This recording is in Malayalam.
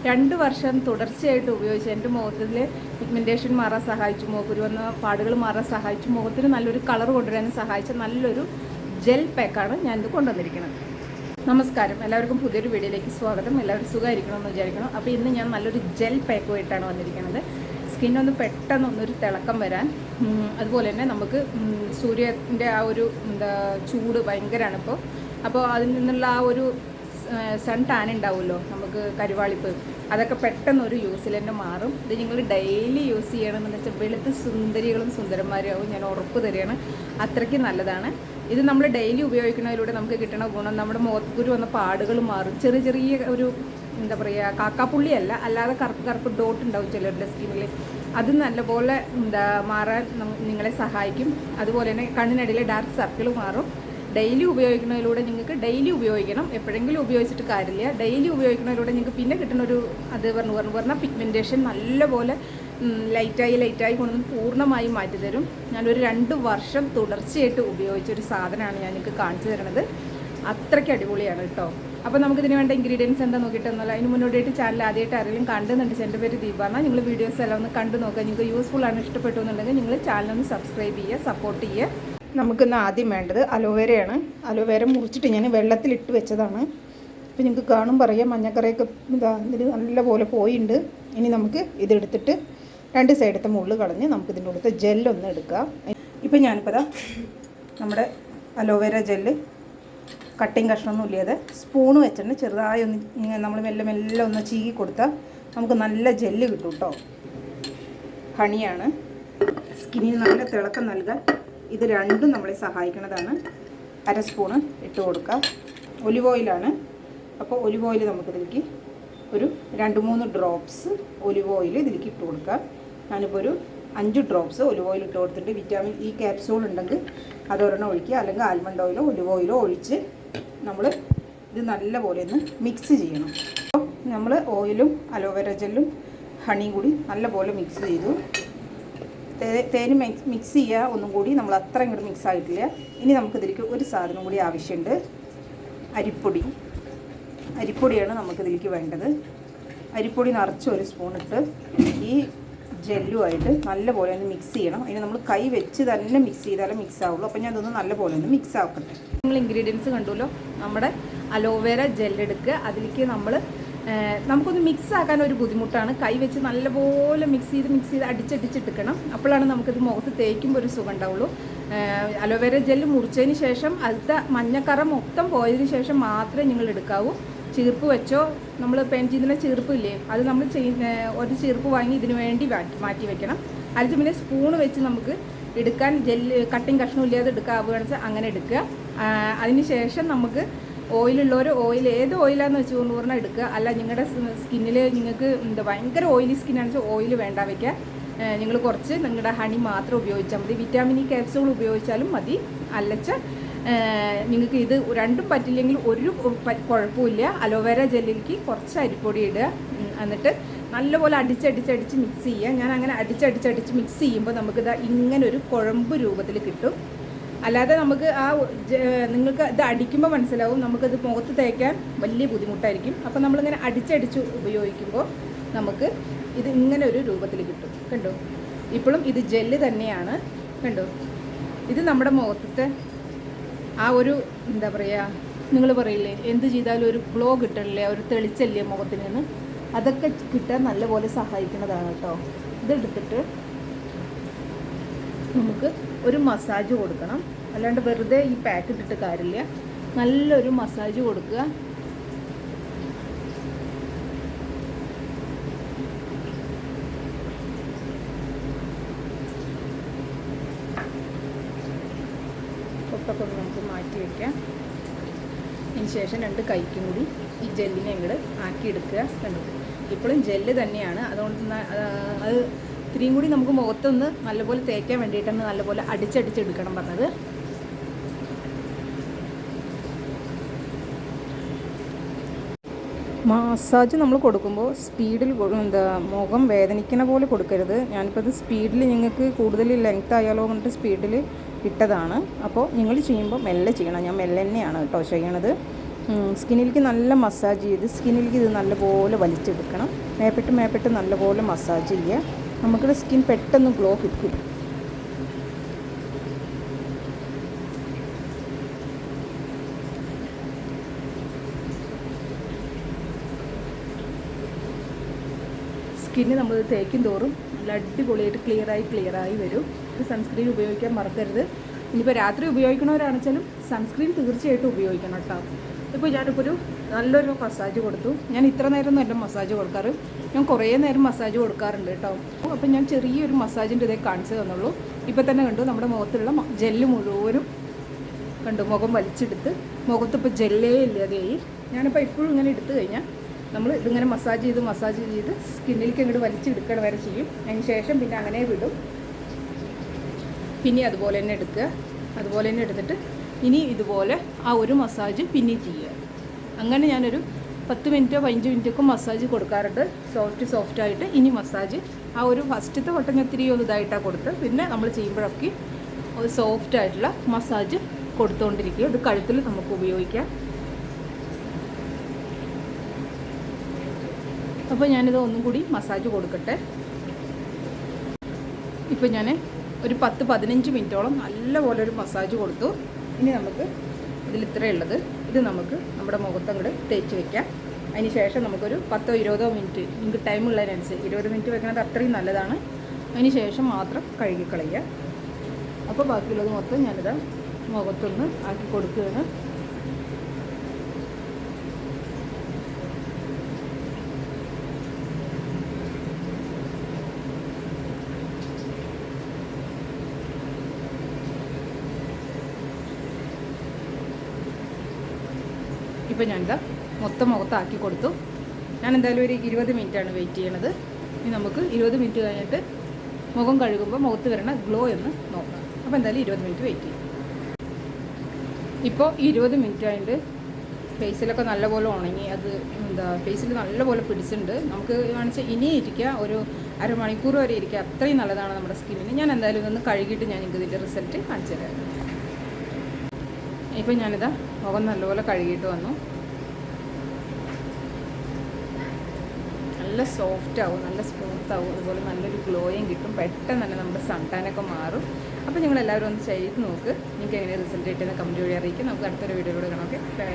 2 വർഷം തുടർച്ചയായിട്ട് ഉപയോഗിച്ച് എൻ്റെ മുഖത്തിൽ പിഗ്മെൻറ്റേഷൻ മാറാൻ സഹായിച്ചു, മുഖക്കുരു വന്ന പാടുകൾ മാറാൻ സഹായിച്ചു, മുഖത്തിന് നല്ലൊരു കളർ കൊണ്ടുവരാനും സഹായിച്ച നല്ലൊരു ജെൽ പാക്കാണ് ഞാനിത് കൊണ്ടുവന്നിരിക്കുന്നത്. നമസ്കാരം, എല്ലാവർക്കും പുതിയൊരു വീഡിയോയിലേക്ക് സ്വാഗതം. എല്ലാവരും സുഖമായിരിക്കണമെന്ന് വിചാരിക്കണം. അപ്പോൾ ഇന്ന് ഞാൻ നല്ലൊരു ജെൽ പാക്കുമായിട്ടാണ് വന്നിരിക്കുന്നത്. സ്കിന്നൊന്ന് പെട്ടെന്നൊന്നൊരു തിളക്കം വരാൻ, അതുപോലെ തന്നെ നമുക്ക് സൂര്യൻ്റെ ആ ഒരു ചൂട് ഭയങ്കരമാണ് അപ്പോൾ അതിൽ നിന്നുള്ള ആ ഒരു സൺ ടാൻ ഉണ്ടാവുമല്ലോ, നമുക്ക് കരുവാളിപ്പ്, അതൊക്കെ പെട്ടെന്നൊരു യൂസിൽ തന്നെ മാറും. ഇത് നിങ്ങൾ ഡെയിലി യൂസ് ചെയ്യണമെന്ന് വെച്ചാൽ വെളുത്ത് സുന്ദരികളും സുന്ദരന്മാരും ആവും, ഞാൻ ഉറപ്പ് തരികയാണ്. അത്രയ്ക്ക് നല്ലതാണ് ഇത്. നമ്മൾ ഡെയിലി ഉപയോഗിക്കുന്നതിലൂടെ നമുക്ക് കിട്ടുന്ന ഗുണം, നമ്മുടെ മുഖക്കുരു വന്ന പാടുകൾ മാറും. ചെറിയ ചെറിയ ഒരു എന്താ പറയുക, കാക്കാപ്പുള്ളിയല്ല, അല്ലാതെ കറുപ്പ് ഡോട്ട് ഉണ്ടാവും ചിലരുടെ സ്കിന്നിൽ, അത് നല്ലപോലെ മാറാൻ നിങ്ങളെ സഹായിക്കും. അതുപോലെ തന്നെ കണ്ണിനടിയിലെ ഡാർക്ക് സർക്കിൾ മാറും. ഡെയിലി ഉപയോഗിക്കുന്നതിലൂടെ നിങ്ങൾക്ക് ഡെയിലി ഉപയോഗിക്കണം, എപ്പോഴെങ്കിലും ഉപയോഗിച്ചിട്ട് കാര്യമില്ല. ഡെയിലി ഉപയോഗിക്കുന്നതിലൂടെ നിങ്ങൾക്ക് പിന്നെ കിട്ടുന്നൊരു അത് പറഞ്ഞാൽ പിഗ്മെൻറ്റേഷൻ നല്ലപോലെ ലൈറ്റായി കൊണ്ടൊന്ന് പൂർണ്ണമായും മാറ്റിത്തരും. ഞാനൊരു 2 വർഷം തുടർച്ചയായിട്ട് ഉപയോഗിച്ചൊരു സാധനമാണ് ഞാൻ നിങ്ങൾക്ക് കാണിച്ചു തരുന്നത്. അത്രയ്ക്ക് അടിപൊളിയാണ് കേട്ടോ. അപ്പോൾ നമുക്കിതിന് വേണ്ട ഇൻഗ്രീഡിയൻസ് എന്താ നോക്കിയിട്ടൊന്നുമല്ല. അതിന് മുന്നോടിയായിട്ട് ചാനൽ ആദ്യമായിട്ട് ആരെങ്കിലും കണ്ടുന്നുണ്ട്, എൻ്റെ പേര് ദീപാണ്. നിങ്ങൾ വീഡിയോസ് എല്ലാം ഒന്ന് കണ്ടു നോക്കുക. നിങ്ങൾക്ക് യൂസ്ഫുൾ ആണ്, ഇഷ്ടപ്പെട്ടു എന്നുണ്ടെങ്കിൽ നിങ്ങൾ ചാനലൊന്ന് സബ്സ്ക്രൈബ് ചെയ്യുക, സപ്പോർട്ട് ചെയ്യുക. നമുക്കിന്ന് ആദ്യം വേണ്ടത് അലോവേരയാണ്. അലോവേര മുറിച്ചിട്ട് ഞാൻ വെള്ളത്തിലിട്ട് വെച്ചതാണ്. അപ്പോൾ നിങ്ങൾക്ക് കാണും പറയാം, മഞ്ഞക്കറയൊക്കെ ഇതിൽ നല്ലപോലെ പോയിട്ടുണ്ട്. ഇനി നമുക്ക് ഇതെടുത്തിട്ട് 2 സൈഡത്തെ മുള്ള് കളഞ്ഞ് നമുക്കിതിൻ്റെ ഉള്ളത്തെ ജെല്ലൊന്ന് എടുക്കാം. ഇപ്പോൾ ഞാനിപ്പോൾ നമ്മുടെ അലോവേര ജെല്ല് കട്ടിങ് കഷ്ണമൊന്നും ഇല്ലാതെ സ്പൂണ് വെച്ചിട്ട് ചെറുതായി ഒന്ന് ഇങ്ങനെ നമ്മൾ മെല്ലെ ഒന്ന് ചീകി കൊടുത്താൽ നമുക്ക് നല്ല ജെല്ല് കിട്ടും കേട്ടോ. ഹണിയാണ്, സ്കിന്നിന് നല്ല തിളക്കം നൽകാൻ ഇത് രണ്ടും നമ്മളെ സഹായിക്കുന്നതാണ്. 1/2 സ്പൂണ് ഇട്ട് കൊടുക്കുക. ഒലിവ് ഓയിലാണ്. അപ്പോൾ ഒലിവ് ഓയിൽ നമുക്കിതിലേക്ക് ഒരു 2-3 ഡ്രോപ്സ് ഒലിവ് ഓയിൽ ഇതിലേക്ക് ഇട്ട് കൊടുക്കുക. ഞാനിപ്പോൾ ഒരു 5 ഡ്രോപ്സ് ഒലിവ് ഓയിൽ ഇട്ട് കൊടുത്തിട്ട് വിറ്റാമിൻ ഇ ക്യാപ്സൂൾ ഉണ്ടെങ്കിൽ അതൊരെണ്ണം ഒഴിക്കുക, അല്ലെങ്കിൽ ആൽമണ്ട് ഓയിലോ ഒലിവ് ഓയിലോ ഒഴിച്ച് നമ്മൾ ഇത് നല്ലപോലെ ഒന്ന് മിക്സ് ചെയ്യണം. അപ്പോൾ നമ്മൾ ഓയിലും അലോവേര ജെല്ലും ഹണിയും കൂടി നല്ലപോലെ മിക്സ് ചെയ്തു. തേന് മിക്സ് ചെയ്യുക ഒന്നും കൂടി, നമ്മൾ അത്ര ഇങ്ങോട്ട് മിക്സ് ആയിട്ടില്ല. ഇനി നമുക്കിതിലേക്ക് ഒരു സാധനം കൂടി ആവശ്യമുണ്ട്, അരിപ്പൊടിയാണ് നമുക്കിതിലേക്ക് വേണ്ടത്. അരിപ്പൊടി നിറച്ച് 1 സ്പൂൺ ഇട്ട് ഈ ജെല്ലുമായിട്ട് നല്ലപോലെ ഒന്ന് മിക്സ് ചെയ്യണം. അതിന് നമ്മൾ കൈ വെച്ച് തന്നെ മിക്സ് ചെയ്താലേ മിക്സ് ആവുള്ളൂ. അപ്പോൾ ഞാൻ അതൊന്ന് നല്ലപോലെ ഒന്ന് മിക്സ് ആക്കട്ടെ. നിങ്ങൾ ഇൻഗ്രീഡിയൻസ് കണ്ടുല്ലോ, നമ്മുടെ അലോവേര ജെല്ലെടുക്കുക. അതിലേക്ക് നമുക്കൊന്ന് മിക്സ് ആക്കാൻ ഒരു ബുദ്ധിമുട്ടാണ്. കൈ വെച്ച് നല്ലപോലെ മിക്സ് ചെയ്ത് അടിച്ചെടുക്കണം. അപ്പോഴാണ് നമുക്കിത് മുഖത്ത് തേക്കുമ്പോൾ ഒരു സുഖം ഉണ്ടാവുള്ളൂ. അലോവേര ജെല്ല് മുറിച്ചതിന് ശേഷം അതിൻ്റെ മഞ്ഞക്കറ മൊത്തം പോയതിന് ശേഷം മാത്രമേ നിങ്ങൾ എടുക്കാവൂ. ചീർപ്പ് വെച്ചോ, നമ്മൾ പെയിൻറ്റ് ചെയ്യുന്ന ചീർപ്പില്ലേ, അത് നമ്മൾ ഒരു ചീർപ്പ് വാങ്ങി ഇതിന് വേണ്ടി മാറ്റി വെക്കണം. അതിന് പിന്നെ സ്പൂണ് വെച്ച് നമുക്ക് എടുക്കാൻ ജെല്ല് കട്ടിങ് കഷ്ണം ഇല്ലാതെ എടുക്കാവുകയാണെന്ന് വെച്ചാൽ അങ്ങനെ എടുക്കുക. അതിന് ശേഷം നമുക്ക് ഓയിലുള്ളവർ ഓയിൽ ഏത് ഓയിലാണെന്ന് വെച്ചുകൊണ്ട് പറഞ്ഞാൽ എടുക്കുക. അല്ല നിങ്ങളുടെ സ്കിന്നിൽ നിങ്ങൾക്ക് ഭയങ്കര ഓയിലി സ്കിന്നാണെന്ന് വെച്ചാൽ ഓയിൽ വേണ്ട വയ്ക്കുക. നിങ്ങൾ കുറച്ച് നിങ്ങളുടെ ഹണി മാത്രം ഉപയോഗിച്ചാൽ മതി. വിറ്റാമിൻ ഇ ക്യാപ്സൂൾ ഉപയോഗിച്ചാലും മതി. അല്ലച്ച നിങ്ങൾക്ക് ഇത് രണ്ടും പറ്റില്ലെങ്കിൽ ഒരു കുഴപ്പമില്ല. അലോവേര ജെല്ലിലേക്ക് കുറച്ച് അരിപ്പൊടി ഇടുക, എന്നിട്ട് നല്ലപോലെ അടിച്ച് മിക്സ് ചെയ്യുക. ഞാൻ അങ്ങനെ അടിച്ച് മിക്സ് ചെയ്യുമ്പോൾ നമുക്കിത് ഇങ്ങനൊരു കുഴമ്പ് രൂപത്തിൽ കിട്ടും. അല്ലാതെ നമുക്ക് നിങ്ങൾക്ക് ഇത് അടിക്കുമ്പോൾ മനസ്സിലാവും, നമുക്കത് മുഖത്ത് തേക്കാൻ വലിയ ബുദ്ധിമുട്ടായിരിക്കും. അപ്പോൾ നമ്മളിങ്ങനെ അടിച്ച് ഉപയോഗിക്കുമ്പോൾ നമുക്ക് ഇത് ഇങ്ങനെ ഒരു രൂപത്തിൽ കിട്ടും. കണ്ടോ, ഇപ്പോഴും ഇത് ജെല്ല് തന്നെയാണ്. കണ്ടോ, ഇത് നമ്മുടെ മുഖത്തെ ആ ഒരു എന്താ പറയുക, നിങ്ങൾ പറയില്ലേ എന്ത് ചെയ്താലും ഒരു ഗ്ലോ കിട്ടണില്ലേ, ഒരു തെളിച്ചല്ലേ മുഖത്തിന് നിന്ന്, അതൊക്കെ കിട്ടാൻ നല്ലപോലെ സഹായിക്കുന്നതാണ് കേട്ടോ. ഇതെടുത്തിട്ട് നമുക്ക് ഒരു മസാജ് കൊടുക്കണം. അല്ലാണ്ട് വെറുതെ ഈ പാക്ക് ഇട്ടിട്ട് കാര്യമില്ല. നല്ലൊരു മസാജ് കൊടുക്കുക. പൊട്ടൊക്കെ ഒന്ന് നമുക്ക് മാറ്റി വയ്ക്കാം. അതിന് ശേഷം 2 കൈക്കും കൂടി ഈ ജെല്ലിനെ ഇങ്ങോട്ട് ആക്കിയെടുക്കുക. കണ്ടു, ഇപ്പോഴും ജെല്ല് തന്നെയാണ്. അതുകൊണ്ട് അത് ഇത്രയും കൂടി നമുക്ക് മുഖത്തൊന്ന് നല്ലപോലെ തേക്കാൻ വേണ്ടിയിട്ടാണ് നല്ലപോലെ അടിച്ചെടുക്കണം പറഞ്ഞത്. മസാജ് നമ്മൾ കൊടുക്കുമ്പോൾ സ്പീഡിൽ മുഖം വേദനിക്കുന്ന പോലെ കൊടുക്കരുത്. ഞാനിപ്പോൾ ഇത് സ്പീഡിൽ നിങ്ങൾക്ക് കൂടുതൽ ലെങ്ത് ആയാലോ എന്നിട്ട് സ്പീഡിൽ ഇട്ടതാണ്. അപ്പോൾ നിങ്ങൾ ചെയ്യുമ്പോൾ മെല്ലെ ചെയ്യണം. ഞാൻ മെല്ലെ തന്നെയാണ് കേട്ടോ ചെയ്യണത്. സ്കിന്നിലേക്ക് നല്ല മസാജ് ചെയ്ത് സ്കിന്നിലേക്ക് ഇത് നല്ലപോലെ വലിച്ചെടുക്കണം. മേപ്പെട്ട് നല്ലപോലെ മസാജ് ചെയ്യുക. നമുക്കിവിടെ സ്കിൻ പെട്ടെന്ന് ഗ്ലോ കിട്ടും. സ്കിന്ന് നമ്മൾ തേക്കും തോറും നല്ല അടിപൊളിയായിട്ട് ക്ലിയറായി വരും. ഇത് സൺസ്ക്രീൻ ഉപയോഗിക്കാൻ മറക്കരുത്. ഇനിയിപ്പോൾ രാത്രി ഉപയോഗിക്കണവരാണെച്ചാലും സൺസ്ക്രീൻ തീർച്ചയായിട്ടും ഉപയോഗിക്കണം കേട്ടോ. ഇപ്പോൾ ഞാനിപ്പോൾ ഒരു നല്ലൊരു മസാജ് കൊടുത്തു. ഞാൻ ഇത്ര നേരമൊന്നും എൻ്റെ മസാജ് കൊടുക്കാറ്, ഞാൻ കുറേ നേരം മസാജ് കൊടുക്കാറുണ്ട് കേട്ടോ. അപ്പോൾ ഞാൻ ചെറിയൊരു മസാജിൻ്റെ ഇതേ കാണിച്ചു തന്നുള്ളൂ. ഇപ്പോൾ തന്നെ കണ്ടു നമ്മുടെ മുഖത്തുള്ള ജെല്ല് മുഴുവനും കണ്ടു മുഖം വലിച്ചെടുത്ത് മുഖത്തിപ്പോൾ ജെല്ലേ ഇല്ലാതെയായി. ഞാനിപ്പോൾ ഇപ്പോഴും ഇങ്ങനെ എടുത്തു കഴിഞ്ഞാൽ നമ്മൾ ഇതിങ്ങനെ മസാജ് ചെയ്ത് സ്കിന്നിലേക്ക് ഇങ്ങോട്ട് വലിച്ചെടുക്കണ വരെ ചെയ്യും. അതിന് ശേഷം പിന്നെ അങ്ങനെ വിടും. പിന്നെ അതുപോലെ തന്നെ എടുക്കുക. അതുപോലെ തന്നെ എടുത്തിട്ട് ഇനി ഇതുപോലെ ആ ഒരു മസാജ് പിന്നെ ചെയ്യുക. അങ്ങനെ ഞാനൊരു 10 മിനിറ്റോ 15 മിനിറ്റൊക്കെ മസാജ് കൊടുക്കാറുണ്ട്. സോഫ്റ്റായിട്ട് ഇനി മസാജ് ആ ഒരു ഫസ്റ്റത്തെ വട്ടം ഒത്തിരി ഒന്ന് ഇതായിട്ടാണ് കൊടുത്ത് പിന്നെ നമ്മൾ ചെയ്യുമ്പോഴൊക്കെ ഒരു സോഫ്റ്റായിട്ടുള്ള മസാജ് കൊടുത്തുകൊണ്ടിരിക്കുക. ഇത് കഴുത്തിൽ നമുക്ക് ഉപയോഗിക്കാം. അപ്പോൾ ഞാനിത് ഒന്നും കൂടി മസാജ് കൊടുക്കട്ടെ. ഇപ്പോൾ ഞാൻ ഒരു 10-15 മിനിറ്റോളം നല്ലപോലെ ഒരു മസാജ് കൊടുത്തു. ഇനി നമുക്ക് ഇതിൽ ഇത്രയുള്ളത് ഇത് നമുക്ക് നമ്മുടെ മുഖത്തങ്ങോട്ട് തേച്ച് വയ്ക്കാം. അതിന് ശേഷം നമുക്കൊരു 10-20 മിനിറ്റ് നിങ്ങൾക്ക് ടൈം ഉള്ളതിനനുസരിച്ച് 20 മിനിറ്റ് വെക്കുന്നത് അത്രയും നല്ലതാണ്. അതിന് ശേഷം മാത്രം കഴുകിക്കളയുക. അപ്പോൾ ബാക്കിയുള്ളത് മൊത്തം ഞാനിത് മുഖത്തൊന്ന് ആക്കി കൊടുക്കുകയാണ്. ഇപ്പോൾ ഞാനിതാ മൊത്തം മുഖത്താക്കി കൊടുത്തു. ഞാൻ എന്തായാലും ഒരു 20 മിനിറ്റാണ് വെയിറ്റ് ചെയ്യണത്. ഇനി നമുക്ക് 20 മിനിറ്റ് കഴിഞ്ഞിട്ട് മുഖം കഴുകുമ്പോൾ മുഖത്ത് വരണ ഗ്ലോ എന്ന് നോക്കാം. അപ്പോൾ എന്തായാലും 20 മിനിറ്റ് വെയിറ്റ് ചെയ്യും. ഇപ്പോൾ 20 മിനിറ്റ് ആയിട്ട് ഫേസിലൊക്കെ നല്ലപോലെ ഉണങ്ങി. അത് ഫേസിൽ നല്ലപോലെ പിടിച്ചിട്ടുണ്ട്. നമുക്ക് കാണിച്ചാൽ ഇനി ഇരിക്കുക ഒരു അരമണിക്കൂർ വരെ ഇരിക്കുക. അത്രയും നല്ലതാണ് നമ്മുടെ സ്കിന്നിന്. ഞാൻ എന്തായാലും ഇതൊന്ന് കഴുകിയിട്ട് ഞാൻ നിങ്ങൾക്ക് ഇതിൻ്റെ റിസൾട്ട് കാണിച്ചു തരാം. ഇപ്പോൾ ഞാനിതാ മുഖം നല്ലപോലെ കഴുകിയിട്ട് വന്നു. നല്ല സോഫ്റ്റ് ആവും, നല്ല സ്മൂത്ത് ആവും, അതുപോലെ നല്ലൊരു ഗ്ലോയും കിട്ടും. പെട്ടെന്ന് തന്നെ നമ്മുടെ സൺടാനൊക്കെ മാറും. അപ്പോൾ നിങ്ങളെല്ലാവരും ഒന്ന് ചെയ്ത് നോക്ക്. നിങ്ങൾക്ക് എങ്ങനെ റിസൾട്ട് കിട്ടുന്ന കമൻറ്റ് വഴി അറിയിക്കും. നമുക്ക് അടുത്തൊരു വീഡിയോയിലൂടെ കാണാം. Okay, by.